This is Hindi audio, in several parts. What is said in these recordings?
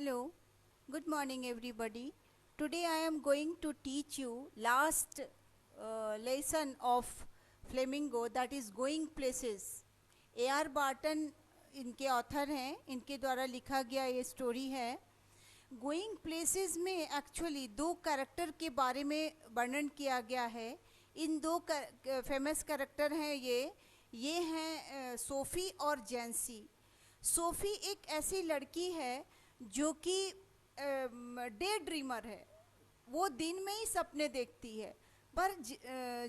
Hello, good morning everybody. Today I am going to teach you last lesson of Flamingo, that is Going Places. A.R. Barton इनके ऑथर हैं, इनके द्वारा लिखा गया ये स्टोरी है. गोइंग प्लेसेस में एक्चुअली दो कैरेक्टर के बारे में वर्णन किया गया है. इन दो फेमस कैरेक्टर हैं ये हैं सोफ़ी और जैंसी. सोफ़ी एक ऐसी लड़की है जो कि डे ड्रीमर है, वो दिन में ही सपने देखती है. पर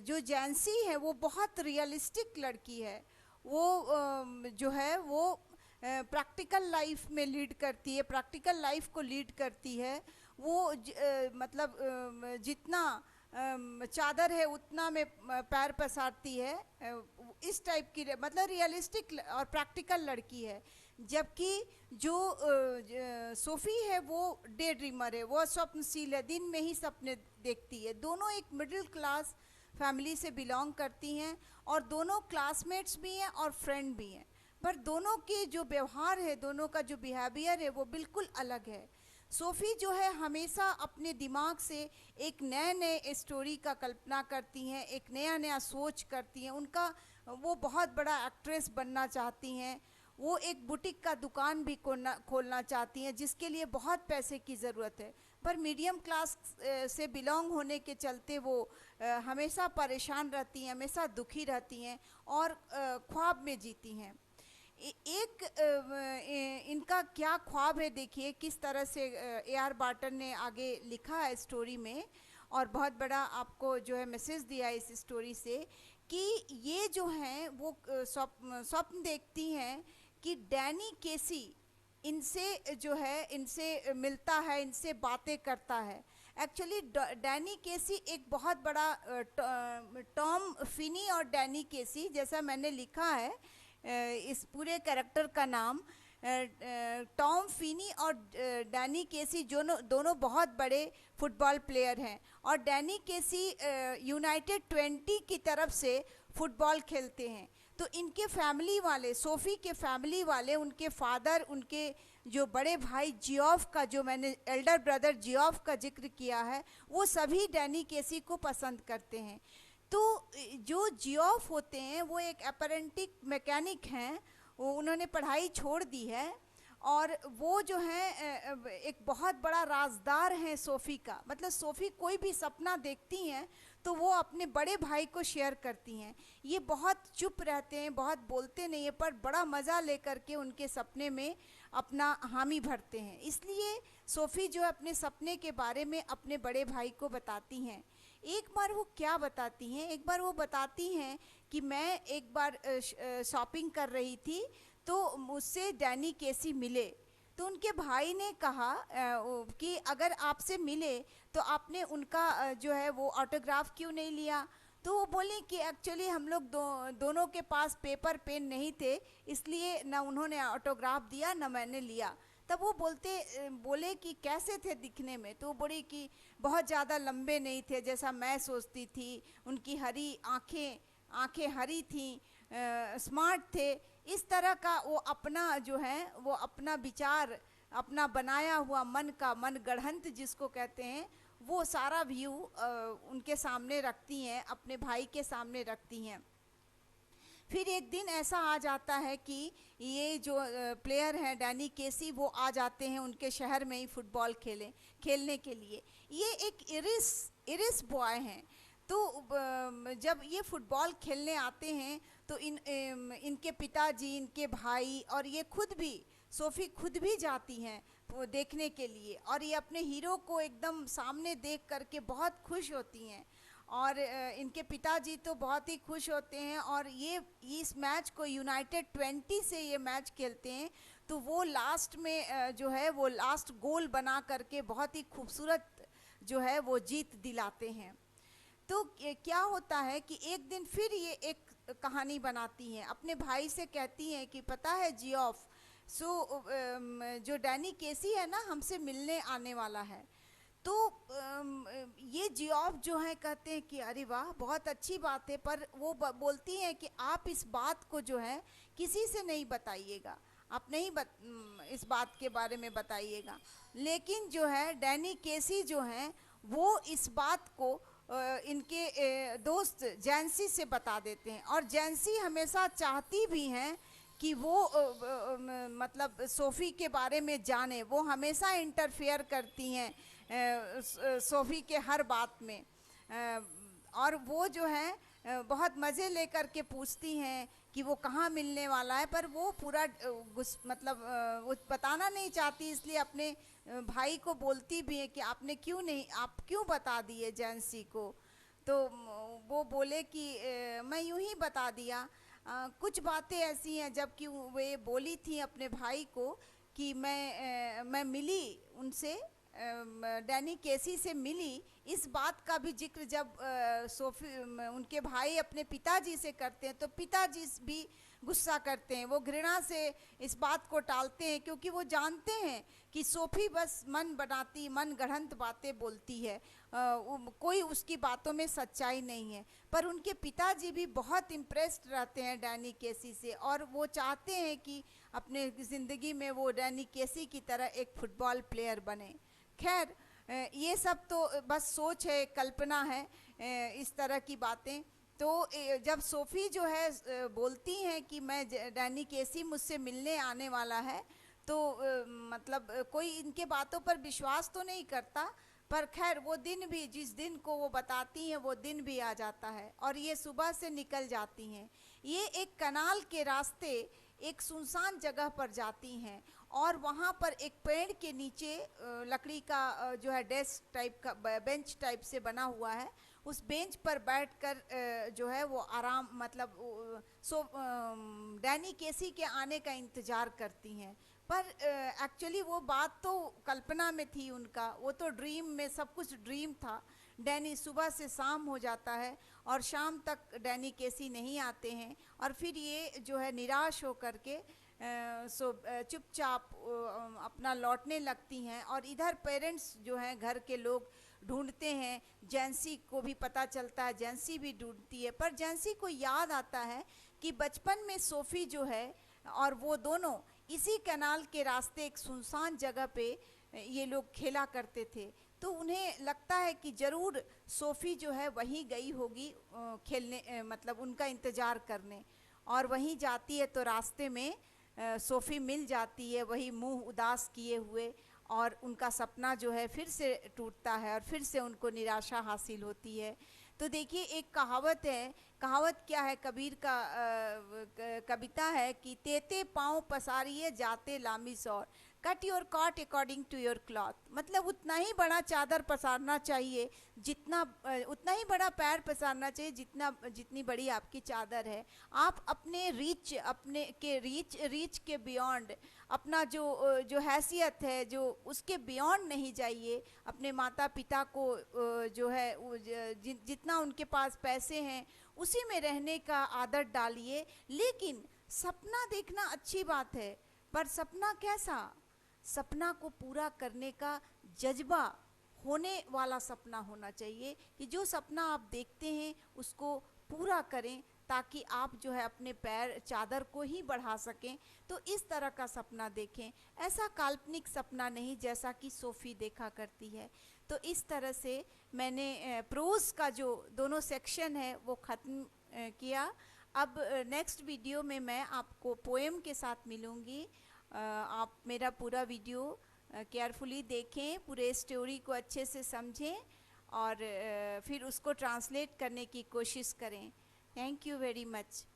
जो जैंसी है वो बहुत रियलिस्टिक लड़की है. वो जो है वो प्रैक्टिकल लाइफ में लीड करती है, प्रैक्टिकल लाइफ को लीड करती है. वो मतलब जितना चादर है उतना में पैर पसारती है. इस टाइप की मतलब रियलिस्टिक और प्रैक्टिकल लड़की है. जबकि जो सोफ़ी है वो डे ड्रीमर है, वो स्वप्नशील है, दिन में ही सपने देखती है. दोनों एक मिडिल क्लास फैमिली से बिलोंग करती हैं और दोनों क्लासमेट्स भी हैं और फ्रेंड भी हैं. पर दोनों के जो व्यवहार है, दोनों का जो बिहेवियर है वो बिल्कुल अलग है. सोफ़ी जो है हमेशा अपने दिमाग से एक नए नए स्टोरी का कल्पना करती हैं, एक नया नया सोच करती हैं. उनका वो बहुत बड़ा एक्ट्रेस बनना चाहती हैं. वो एक बुटीक का दुकान भी खोलना चाहती हैं जिसके लिए बहुत पैसे की ज़रूरत है. पर मीडियम क्लास से बिलोंग होने के चलते वो हमेशा परेशान रहती हैं, हमेशा दुखी रहती हैं और ख्वाब में जीती हैं. एक इनका क्या ख्वाब है, देखिए किस तरह से A.R. बार्टन ने आगे लिखा है स्टोरी में. और बहुत बड़ा आपको जो है मैसेज दिया है इस स्टोरी से कि ये जो हैं वो स्वप्न देखती हैं कि डैनी केसी इनसे जो है इनसे मिलता है, इनसे बातें करता है. एक्चुअली डैनी केसी एक बहुत बड़ा टॉम फिनी और डैनी केसी, जैसा मैंने लिखा है इस पूरे कैरेक्टर का नाम, टॉम फिनी और डैनी केसी दोनों बहुत बड़े फुटबॉल प्लेयर हैं. और डैनी केसी यूनाइटेड 20 की तरफ से फुटबॉल खेलते हैं. तो इनके फैमिली वाले, सोफ़ी के फैमिली वाले, उनके फादर, उनके जो बड़े भाई जियोफ का, जो मैंने एल्डर ब्रदर जियोफ का जिक्र किया है, वो सभी डैनी केसी को पसंद करते हैं. तो जो जियोफ होते हैं वो एक अपरेंटिक मैकेनिक हैं. वो उन्होंने पढ़ाई छोड़ दी है और वो जो है एक बहुत बड़ा राजदार हैं सोफ़ी का. मतलब सोफ़ी कोई भी सपना देखती हैं तो वो अपने बड़े भाई को शेयर करती हैं. ये बहुत चुप रहते हैं, बहुत बोलते नहीं हैं, पर बड़ा मज़ा लेकर के उनके सपने में अपना हामी भरते हैं. इसलिए सोफ़ी जो है अपने सपने के बारे में अपने बड़े भाई को बताती हैं. एक बार वो क्या बताती हैं, एक बार वो बताती हैं कि मैं एक बार शॉपिंग कर रही थी तो मुझसे डैनी केसी मिले. तो उनके भाई ने कहा कि अगर आपसे मिले तो आपने उनका जो है वो ऑटोग्राफ क्यों नहीं लिया. तो वो बोली कि एक्चुअली हम लोग दोनों के पास पेपर पेन नहीं थे, इसलिए ना उन्होंने ऑटोग्राफ दिया ना मैंने लिया. तब वो बोले कि कैसे थे दिखने में. तो वो बोली कि बहुत ज़्यादा लंबे नहीं थे जैसा मैं सोचती थी, उनकी आंखें हरी थीं, स्मार्ट थे. इस तरह का वो अपना जो है वो अपना विचार, अपना बनाया हुआ मन गढ़ंत जिसको कहते हैं, वो सारा व्यू उनके सामने रखती हैं, अपने भाई के सामने रखती हैं. फिर एक दिन ऐसा आ जाता है कि ये जो प्लेयर हैं डैनी केसी, वो आ जाते हैं उनके शहर में ही फुटबॉल खेलने के लिए. ये एक इरिस बॉय हैं. तो जब ये फुटबॉल खेलने आते हैं तो इनके पिताजी, इनके भाई और ये खुद भी, सोफ़ी खुद भी जाती हैं वो देखने के लिए. और ये अपने हीरो को एकदम सामने देख करके बहुत खुश होती हैं. और इनके पिताजी तो बहुत ही खुश होते हैं. और ये इस मैच को यूनाइटेड 20 से ये मैच खेलते हैं. तो वो लास्ट में जो है वो लास्ट गोल बना करके बहुत ही खूबसूरत जो है वो जीत दिलाते हैं. तो क्या होता है कि एक दिन फिर ये एक कहानी बनाती हैं, अपने भाई से कहती हैं कि पता है जियोफ, जो डैनी केसी है ना हमसे मिलने आने वाला है. तो ये जियोफ जो है कहते हैं कि अरे वाह बहुत अच्छी बात है, पर वो बोलती हैं कि आप इस बात को जो है किसी से नहीं बताइएगा, आप नहीं इस बात के बारे में बताइएगा। लेकिन जो है डैनी केसी जो हैं वो इस बात को इनके दोस्त जैंसी से बता देते हैं, और जैंसी हमेशा चाहती भी हैं कि वो मतलब सोफ़ी के बारे में जाने। वो हमेशा इंटरफेयर करती हैं सोफ़ी के हर बात में। और वो जो है बहुत मज़े लेकर के पूछती हैं कि वो कहाँ मिलने वाला है, पर वो पूरा मतलब वो बताना नहीं चाहती, इसलिए अपने भाई को बोलती भी है कि आपने क्यों नहीं, आप क्यों बता दिए जैंसी को। तो वो बोले कि मैं यूं ही बता दिया। कुछ बातें ऐसी हैं, जबकि वे बोली थी अपने भाई को कि मैं मिली उनसे, डैनी केसी से मिली। इस बात का भी जिक्र जब सोफी उनके भाई अपने पिताजी से करते हैं तो पिताजी भी गुस्सा करते हैं। वो घृणा से इस बात को टालते हैं, क्योंकि वो जानते हैं कि सोफी बस मन बनाती, मन गढ़ंत बातें बोलती है, कोई उसकी बातों में सच्चाई नहीं है। पर उनके पिताजी भी बहुत इम्प्रेस्ड रहते हैं डैनी केसी से, और वो चाहते हैं कि अपने ज़िंदगी में वो डैनी केसी की तरह एक फुटबॉल प्लेयर बने। खैर, ये सब तो बस सोच है, कल्पना है, इस तरह की बातें। तो जब सोफ़ी जो है बोलती हैं कि मैं डैनी केसी मुझसे मिलने आने वाला है, तो मतलब कोई इनके बातों पर विश्वास तो नहीं करता। पर खैर, वो दिन भी, जिस दिन को वो बताती हैं वो दिन भी आ जाता है, और ये सुबह से निकल जाती हैं। ये एक कनाल के रास्ते एक सुनसान जगह पर जाती हैं, और वहाँ पर एक पेड़ के नीचे लकड़ी का जो है डेस्क टाइप का, बेंच टाइप से बना हुआ है। उस बेंच पर बैठकर जो है वो आराम, मतलब डैनी केसी के आने का इंतज़ार करती हैं। पर एक्चुअली वो बात तो कल्पना में थी उनका, वो तो ड्रीम में, सब कुछ ड्रीम था। डैनी, सुबह से शाम हो जाता है और शाम तक डैनी केसी नहीं आते हैं, और फिर ये जो है निराश होकर के चुपचाप अपना लौटने लगती हैं। और इधर पेरेंट्स जो हैं, घर के लोग ढूंढते हैं, जैंसी को भी पता चलता है, जैंसी भी ढूंढती है। पर जैंसी को याद आता है कि बचपन में सोफ़ी जो है और वो दोनों इसी कैनाल के रास्ते एक सुनसान जगह पे ये लोग खेला करते थे। तो उन्हें लगता है कि ज़रूर सोफ़ी जो है वहीं गई होगी खेलने, मतलब उनका इंतज़ार करने। और वहीं जाती है तो रास्ते में सोफ़ी मिल जाती है, वही मुंह उदास किए हुए, और उनका सपना जो है फिर से टूटता है और फिर से उनको निराशा हासिल होती है। तो देखिए, एक कहावत है, कहावत क्या है, कबीर का कविता है कि तेते पाँव पसारिए जाते लामी सौर, cut your coat according to your cloth. मतलब उतना ही बड़ा चादर पसारना चाहिए, जितना उतना ही बड़ा पैर पसारना चाहिए जितनी बड़ी आपकी चादर है। आप अपने रीच के बियॉन्ड, अपना जो हैसियत है, जो उसके बियॉन्ड नहीं जाइए। अपने माता पिता को जो है जितना उनके पास पैसे हैं उसी में रहने का आदत डालिए। लेकिन सपना देखना अच्छी बात है, पर सपना कैसा? सपना को पूरा करने का जज्बा होने वाला सपना होना चाहिए, कि जो सपना आप देखते हैं उसको पूरा करें, ताकि आप जो है अपने पैर, चादर को ही बढ़ा सकें। तो इस तरह का सपना देखें, ऐसा काल्पनिक सपना नहीं जैसा कि सोफ़ी देखा करती है। तो इस तरह से मैंने प्रोज़ का जो दोनों सेक्शन है वो ख़त्म किया। अब नेक्स्ट वीडियो में मैं आपको पोएम के साथ मिलूँगी। आप मेरा पूरा वीडियो केयरफुली देखें, पूरे स्टोरी को अच्छे से समझें, और फिर उसको ट्रांसलेट करने की कोशिश करें। Thank you very much.